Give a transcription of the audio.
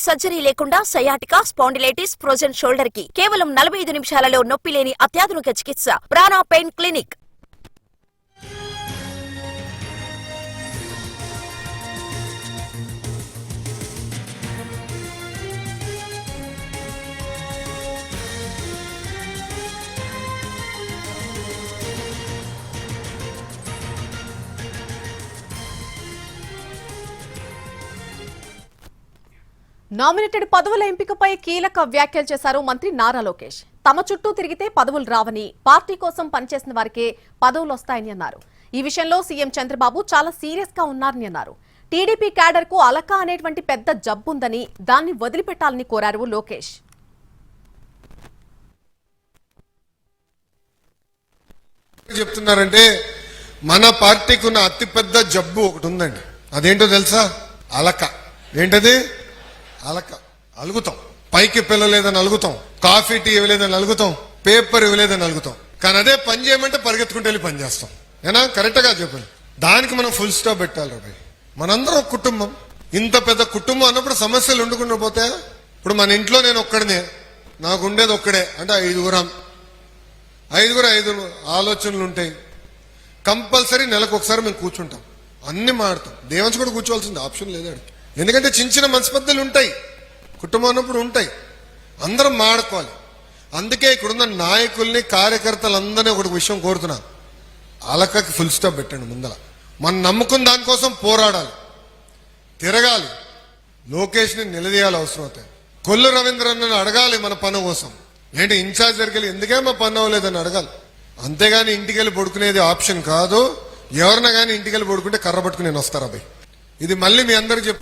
Surgery లేకుండా sciatica, spondylitis, frozen shoulder కి కేవలం 45 నిమిషాలలో నొప్పి లేని అత్యాధునిక చికిత్స ప్రాణ పెయిన్ క్లినిక్. నామినేటెడ్ పదవుల ఎంపికపై కీలక వ్యాఖ్యలు చేశారు మంత్రి నారా లోకేష్. తమ చుట్టూ తిరిగితే పదవులు రావని, పార్టీ కోసం పనిచేసిన వారికే పదవులు వస్తాయని అన్నారు. ఈ విషయంలో సీఎం చంద్రబాబు చాలా సీరియస్ గా ఉన్నారని అన్నారు. టీడీపీ క్యాడర్ కు అలక అనేటువంటి పెద్ద జబ్బుందని, దాన్ని వదిలిపెట్టాలని కోరారు లోకేష్. చెప్తున్నారంటే మన పార్టీకి ఉన్న అతిపెద్ద జబ్బు ఒకటి ఉందండి. అదేంటో తెలుసా? అలక. ఏంటది? అలక. అలుగుతాం, పైకి పిల్లలేదని అలుగుతాం, కాఫీ టీ ఇవ్వలేదని అలుగుతాం, పేపర్ ఇవ్వలేదని అలుగుతాం. కానీ అదే పని చేయమంటే పరిగెత్తుకుంటూ వెళ్ళి పని చేస్తాం. ఏనా? కరెక్ట్ గా చెప్పండి. దానికి మనం ఫుల్ స్టాప్ పెట్టాలి. రవి, మనందరం ఒక కుటుంబం. ఇంత పెద్ద కుటుంబం అన్నప్పుడు సమస్యలు ఉండకుండా పోతే, ఇప్పుడు మన ఇంట్లో నేను ఒక్కడినే, నాకు ఉండేది ఒక్కడే అంటే ఐదుగురు ఆలోచనలు ఉంటాయి. కంపల్సరీ నెలకు ఒకసారి మేము కూర్చుంటాం, అన్ని మాడతాం. దేవంశ కూడా కూర్చోవాల్సింది, ఆప్షన్ లేదు. ఎందుకంటే చిన్న చిన్న మనస్పర్ధలు ఉంటాయి, కుటుంబం అన్నప్పుడు ఉంటాయి, అందరం మాడుకోవాలి. అందుకే ఇక్కడున్న నాయకుల్ని, కార్యకర్తలందరినీ ఒకటి విషయం కోరుతున్నా, అలకకి ఫుల్ స్టాప్ పెట్టండి. ముందర మనం నమ్ముకున్న దానికోసం పోరాడాలి, తిరగాలి, లోకేష్ని నిలదీయాలి. అవసరం అవుతాయి. కొల్లు రవీంద్రన్నను అడగాలి మన పని కోసం. ఏంటి ఇన్ఛార్జ్ దగ్గరికి ఎందుకే మా పని అవ్వలేదని అడగాలి. అంతేగాని ఇంటికి వెళ్ళి పడుకునేది ఆప్షన్ కాదు. ఎవరన్నా కానీ ఇంటికి వెళ్ళి పడుకుంటే కర్ర పట్టుకుని నేను వస్తారా భయ్. ఇది మళ్ళీ మీ అందరికి